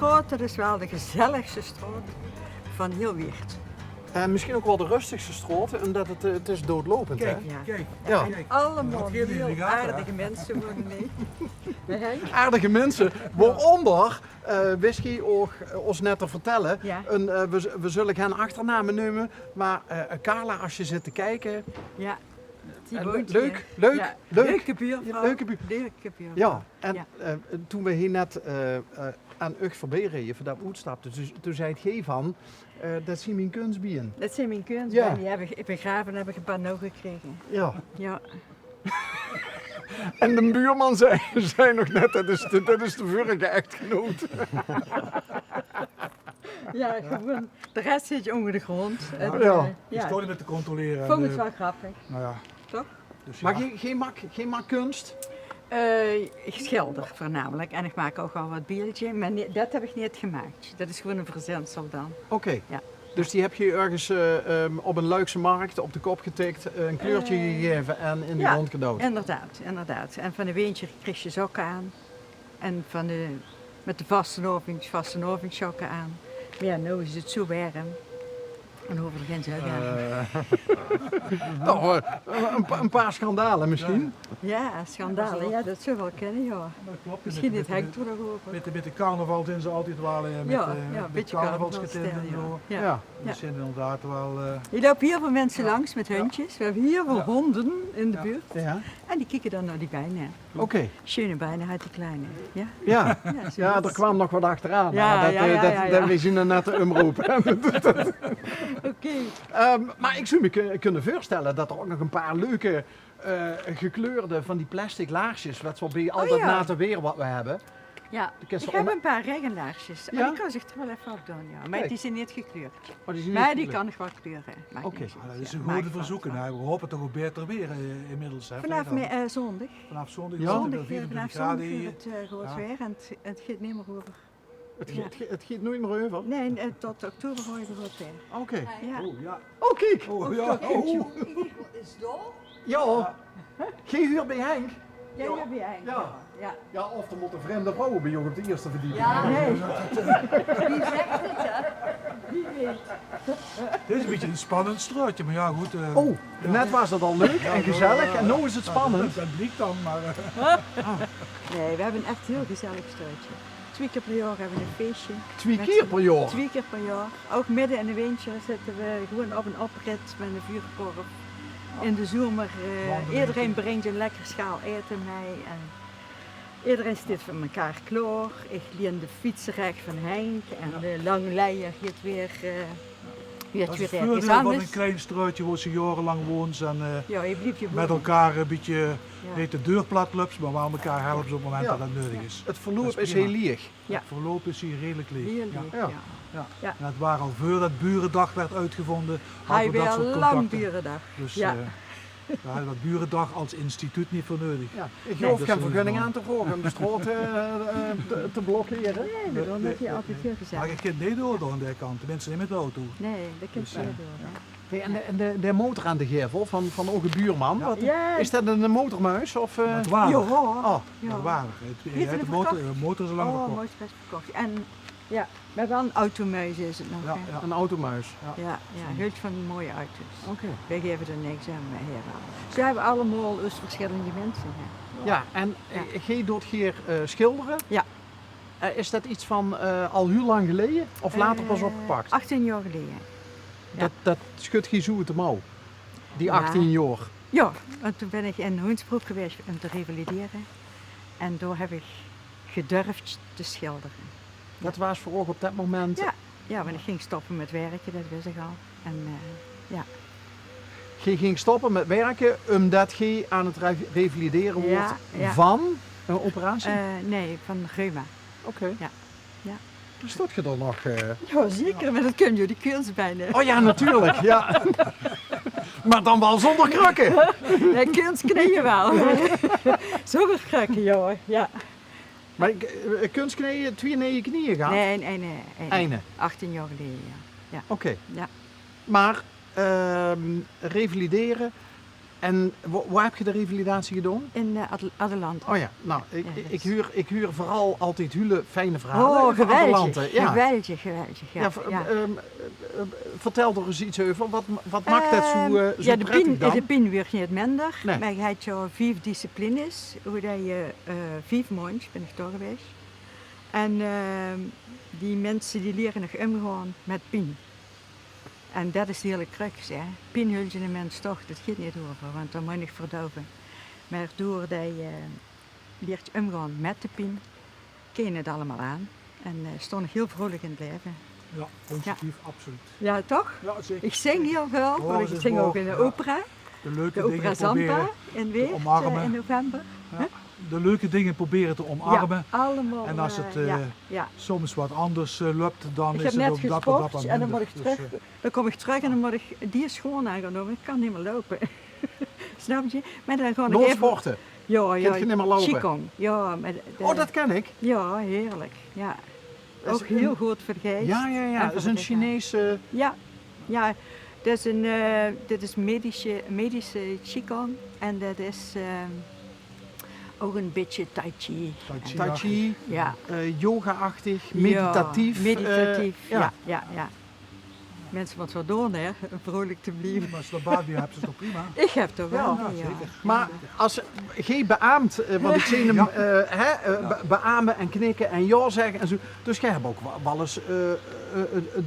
straat, dat is wel de gezelligste straat van heel Weert. En misschien ook wel de rustigste straat, omdat het is doodlopend. Kijk, Hè? Ja. kijk. Ja. En allemaal Dat geeft in de heel gaten, hè? aardige mensen wonen mee. Met Henk? Aardige mensen, waaronder, wist je ook ons net te vertellen, Ja. we zullen geen achternamen nemen, maar Carla, als je zit te kijken, Ja. Die En woont leuk, hier. leuk, Ja, leuk. Leuke buurvrouw. Leuke buur- Leuke buurvrouw. ja, en Ja. toen we hier net aan Ugg voorbij reden, voor dat uitstapten, toen zei het G van, dat zien mijn kunstbien. Dat zijn mijn kunst, Ja. die hebben begraven en heb ik een paar nou gekregen. Ja. Ja. En de buurman zei nog net, dat is de vorige echtgenoot. Ja, gewoon. De rest zit je onder de grond. En, Ja. Ik ja. sta niet met te controleren. Vond en, het wel grappig, nou ja, toch? dus ja. Maar geen mak kunst? Ik schilder voornamelijk en ik maak ook wel wat beeldje, maar dat heb ik niet gemaakt. Dat is gewoon een verzinsel dan. Oké. Ja. Dus die heb je ergens op een Luikse markt op de kop getikt, een kleurtje gegeven en in de ja, grond gedood. Inderdaad, inderdaad. En van de weentje kreeg je sokken aan. En met de vastenavondsokken aan. Maar ja, nu is het zo warm. En over de grens gaan. Nou, een paar schandalen misschien. Ja, schandalen, ja, dat zou wel kennen, ja. Dat klopt. Misschien met, het hek er nog over. met de carnaval zijn ze altijd wel met, Ja, een met beetje carnavalsgetint en carnavalstijl, zo. ja. Ja. Ja. Dat zijn inderdaad wel... Hier lopen heel veel mensen langs met hondjes. We hebben hier veel Ja. honden in de Ja. buurt. Ja. En die kijken dan naar die bijnen. Oké. Schöne bijnen uit die kleine. Ja, Ja. ja, zo Ja, is er kwam nog wat achteraan. Ja, maar ja. we zien er net de omroep. Oké. Maar ik zou me kunnen voorstellen dat er ook nog een paar leuke gekleurde van die plastic laarsjes, wat zo bij altijd ja. na te weer wat we hebben. Ja, De kist ik er heb om- een paar regenlaarsjes. Ja? Maar die kan zich er wel even op doen, ja. Maar Kijk. die zijn niet gekleurd. Maar die, zijn Maar niet die gekleurd. kan nog wel kleuren. Maakt Oké. niks Ah, uit, dat is ja. een Maakt goede wel verzoeken. wat. Hè. We hopen toch op beter weer inmiddels. Hè, Vanaf vrijdag. zondag. Vanaf zondag Ja. is het Zondag, wel 24 vanaf graden zondag hier. het rood Ja. weer en het gaat niet meer over. Het gaat nooit meer over. Nee, tot oktober hoor je het rood weer. Oké. Ja. Oh ja. Oh, kijk. Oh ja. Oh. Ja. Geen huur bij Henk. Jij hebt je eigen. Ja. Ja. Ja, of er moeten vreemde vrouwen bij jou op de eerste verdieping. Ja, nee. Wie zegt het, hè? Wie weet. Dit is een beetje een spannend straatje, maar ja goed. Oh, net was het al leuk en gezellig en nu is het spannend. Dat blijkt dan, maar... Nee, we hebben een echt heel gezellig straatje. 2 keer per jaar hebben we een feestje. 2 keer per jaar. 2 keer per jaar. Ook midden in de winter zitten we gewoon op een oprit met een vuurkorf. In de zomer, iedereen brengt een lekker schaal eten mee. En iedereen staat van elkaar klaar. Ik leen de fietsenrek van Henk en de lange leier gaat weer Dat is het ergens voordeel van anders. een klein straatje waar ze jarenlang woont en Ja, je blieft je met wonen. elkaar een beetje, Ja. heet de deurplatclubs, maar waar elkaar helpen op het moment Ja. dat dat nodig is. Het verloop Dat is is heel prima. leeg. Ja. Het verloop is hier redelijk leeg. Heel Ja. lief, Ja. ja. Ja. Ja. En het waren al voordat Burendag werd uitgevonden, Hij hadden we dat weer soort lang contacten. burendag. Dus Ja. daar hadden we dat Burendag als instituut niet voor nodig. Ja. Ik hoef dat geen is vergunning gewoon- aan te vragen om de straat te blokkeren. Nee, we doen dat hier altijd heel Maar gezellig. je kunt niet door aan de kant, tenminste niet met de auto. Nee, dat kan Dus, je niet doen. hè. Hey, en de motor aan de gevel van ook een buurman, Ja. wat, Ja. is dat een motormuis? Of, Het waren. Ja. Oh, Ja. Het waren. Heeft De het motor, verkocht? de motor is al lang Oh, verkocht. mooi best verkocht. En ja, we hebben wel een automuis is het nog. Ja, hè. ja. een automuis. Ja, heel van die mooie auto's. Oké. Wij geven er niks aan, maar heren. Ze hebben allemaal dus verschillende mensen. Hè. Ja, en je doet hier schilderen. Ja. Is dat iets van al heel lang geleden of later pas opgepakt? 18 jaar geleden. ja. Dat schudt je zo uit de mouw. Die Ja. 18 jaar. Ja, want toen ben ik in Hoensbroek geweest om te revalideren. En daar heb ik gedurfd te schilderen. Dat was voor ook op dat moment. Ja. Ja, want ik ging stoppen met werken, dat wist ik al. En ja. Je ging stoppen met werken omdat je aan het revalideren wordt Ja, ja. van een operatie? Nee, van reuma. Oké. Ja. Ja. Dus dat je dan nog... Ja, zeker, maar dat kun je die kunst bijna. Oh ja, natuurlijk. Ja. Maar dan wel zonder krukken. Ja, kunst knieën wel. Zonder krukken, joh. Ja. Maar kunstknieën, 2 naar je knieën gaan? Nee. Einde. 18 jaar geleden, ja. Oké. Ja. Maar revalideren, En waar heb je de revalidatie gedaan? In Adelant. Oh ja, nou, Ja, ik huur vooral altijd hele fijne verhalen. Oh, van geweldig. Adelante. Ja. Geweldig. Ja, Ja, vertel er eens iets over. Wat maakt dat zo ja, prettig dan? de pin wordt niet minder. Nee. Maar je hebt zo 5 disciplines. Hoe dat je 5 maanden ben ik toch geweest. En die mensen die leren nog omgaan met pin. En dat is de hele crux. Hè. Pin hult je een mens toch, dat gaat niet over, want dan moet je verdoven. Maar doordat je leert omgaan met de pin, ken je het allemaal aan. En stond nog heel vrolijk in het leven. Ja, positief, absoluut. Ja, toch? Ja, zeker. Ik zing heel veel, Oh, want dat ik is zing ook in mooi. de Ja. opera. De leuke De dingen opera Zampa proberen in Weert omarmen. in november. ja, de leuke dingen proberen te omarmen. Ja, allemaal. En als het ja. soms wat anders loopt, dan Ik is heb het net op dat wat gesport en dan minder. moet ik Dus, terug. Dan kom ik terug en dan moet ik die schoon aangenomen. Ik kan niet meer lopen. Snap je? Maar dan gewoon Nooit sporten. Ja, ja. Kunt je niet meer lopen? Qigong. Ja, maar Oh, dat ken ik. Ja, heerlijk. Ja. Dat is Ook heel een- goed voor de geest. Ja, en dat voor is de een lichaam. Chinese... Ja, ja. Dit is medische Qigong en dat is ook een beetje Tai Chi. Tai Chi. Tai Chi, Ja. yoga-achtig, meditatief. Ja, meditatief, ja. ja. Mensen moeten wel doen, hè, vrolijk te blijven. Maar als je dat baby hebt, is het toch prima? Ik heb toch wel, Ja, ja. zeker. Maar als geen beaamt, want ik zie hem Ja. beamen en knikken en ja zeggen en zo. Dus jij hebt ook wel eens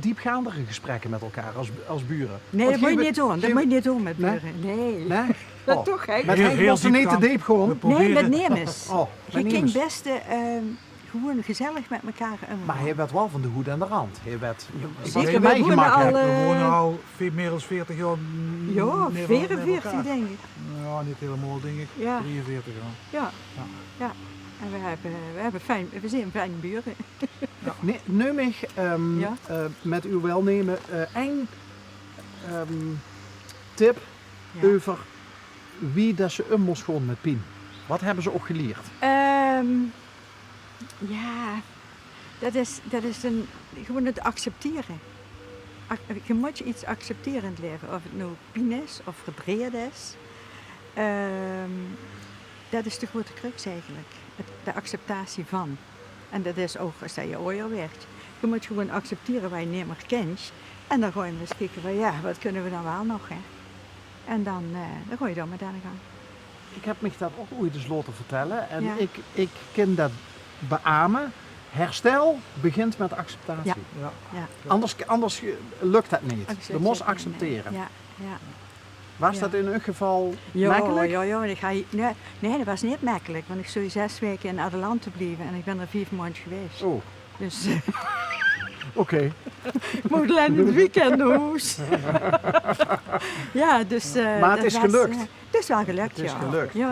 diepgaandere gesprekken met elkaar als buren. Nee, Want dat moet je geen niet doen. Dat geen- moet je niet doen met Nee? buren. Nee. Nee? Dat Oh. toch, hè? Met Heel- Henk heel was er niet te diepgaand. diep gewoon. We Nee, proberen- met Nemes. Oh, Je met kan Nemes. best gewoon gezellig met elkaar omgaan. Maar hij werd wel van de hoed en de rand. Hij werd zeker, wat wij wonen meegemaakt al, hebt. We wonen al meer dan 40 jaar. Ja, meer 44 elkaar. denk ik. Ja, niet helemaal denk ik. Ja. 43 jaar. Ja. Ja. En we zijn fijne buren. Nee, Neumig, Ja? met uw welnemen, één tip Ja. over wie dat ze moest gewoon met Pien. Wat hebben ze ook geleerd? Ja, dat is gewoon het accepteren. Je moet je iets accepteren in het leven. Of het nou pijn is of verdriet is. Dat is de grote crux eigenlijk. De acceptatie van. En dat is ook als dat je ouder werd. Je moet gewoon accepteren wat je niet meer kent. En dan ga je eens kijken van ja, wat kunnen we dan wel nog. Hè? En dan ga je dan met aan de gang. Ik heb me dat ook ooit eens laten vertellen. En Ja. ik ken dat beamen. Herstel begint met acceptatie. Ja. Ja. Ja. Anders lukt dat niet. Je Accepteren, moet nee. accepteren. Ja, ja. Was Ja. dat in uw geval Ja, makkelijk? ja, ik ga, nee, dat was niet makkelijk, want ik zou 6 weken in Adelante blijven en ik ben er 4 maanden geweest. Oh, Dus oké. ik mocht alleen in het weekend naar huis. Ja, dus... Maar het dat is was, gelukt. het is wel gelukt, Het is ja. gelukt. Ja.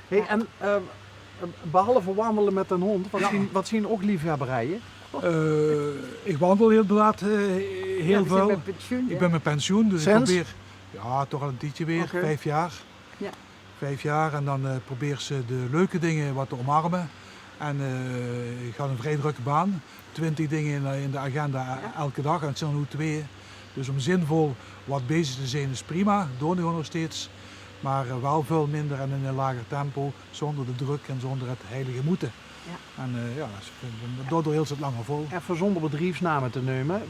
Hey, en behalve wandelen met een hond, wat zien ook liefhebberijen? Ik wandel inderdaad heel veel. Met pensioen, Ik ben met pensioen, dus Sinds? ik probeer... Ja, toch al een tijdje weer, Oké. 5 jaar. Ja. 5 jaar en dan probeer ze de leuke dingen wat te omarmen. En ik ga een vrij drukke baan. 20 dingen in de agenda elke dag en het zijn er nu 2. Dus om zinvol wat bezig te zijn is prima, doen we nog steeds. Maar wel veel minder en in een lager tempo, zonder de druk en zonder het heilige moeten. Ja. En dat door heel het langer vol. Even zonder bedrijfsnamen te nemen,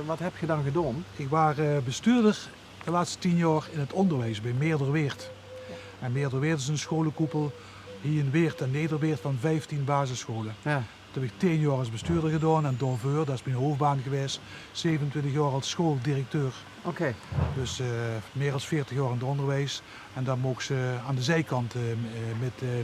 wat heb je dan gedaan? Ik was bestuurder de laatste 10 jaar in het onderwijs bij Meerderweert. En Meerderweert is een scholenkoepel hier in Weert en Nederweert van 15 basisscholen. Ja. Toen heb ik 10 jaar als bestuurder gedaan en doorveur, dat is mijn hoofdbaan geweest. 27 jaar als schooldirecteur. Oké. Dus meer dan 40 jaar in het onderwijs. En dan mogen ze aan de zijkant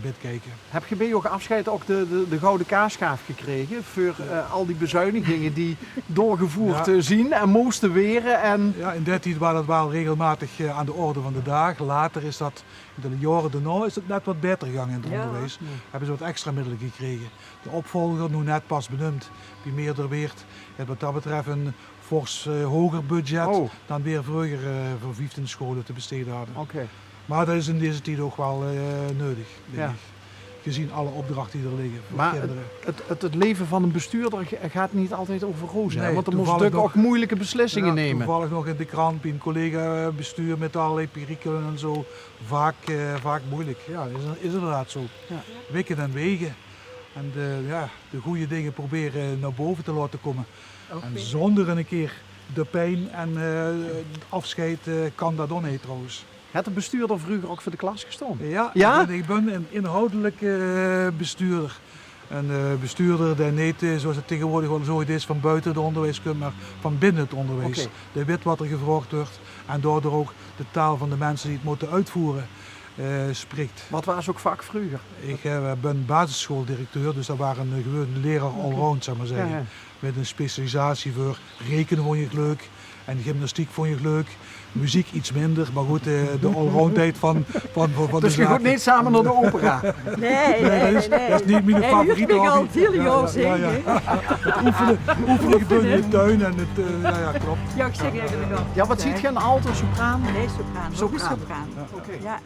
met kijken. Heb je bij je afscheid ook de gouden kaasschaaf gekregen voor al die bezuinigingen die doorgevoerd zien en moesten weren? En... Ja, in die tijd was dat wel regelmatig aan de orde van de dag. Later is dat, in de jaren daarna, is het net wat beter gegaan in het Ja. onderwijs. Hebben ze wat extra middelen gekregen. De opvolger, nu net pas benoemd, bij Meerderweert, heeft wat dat betreft een fors hoger budget Oh. dan weer vroeger voor 15 scholen te besteden hadden. Oké. Maar dat is in deze tijd ook wel nodig, denk Ja. ik. gezien alle opdrachten die er liggen voor Maar kinderen. het leven van een bestuurder gaat niet altijd over rozen. hè? Nee, Want er moet toevallig natuurlijk ook moeilijke beslissingen Ja, nemen. Toevallig nog in de krant bij een collega bestuur met allerlei perikelen en zo. Vaak moeilijk. Ja, is inderdaad zo. Ja. Wikken en wegen. En de goede dingen proberen naar boven te laten komen. En zonder een keer de pijn en afscheid kan dat ook niet trouwens. Had de bestuurder vroeger ook voor de klas gestaan? Ja, Ja? ik ben een inhoudelijk bestuurder. Een bestuurder die niet, zoals het tegenwoordig wel zo is, van buiten het onderwijs komt, maar van binnen het onderwijs. Oké. Die weet wat er gevraagd wordt en daardoor ook de taal van de mensen die het moeten uitvoeren spreekt. Wat was ook vaak vroeger? Ik ben basisschooldirecteur, dus dat waren gewoon leraar allround, zeg maar zeggen. Ja, ja. Met een specialisatie voor rekenen vond je leuk en gymnastiek vond je leuk. Muziek iets minder, maar goed, de allroundheid van de Dus je zaken. gaat niet samen naar de opera? Nee. Dat is niet mijn Hij favoriete huurt me al hobby. heel jaar zingen. Oefenen gebeurt in de tuin en het, klopt. Ja, ik zeg eigenlijk al. Ja, wat ziet je, een alto, sopraan? Nee, sopraan. Sopraan. Sopraan. Oké. Ja.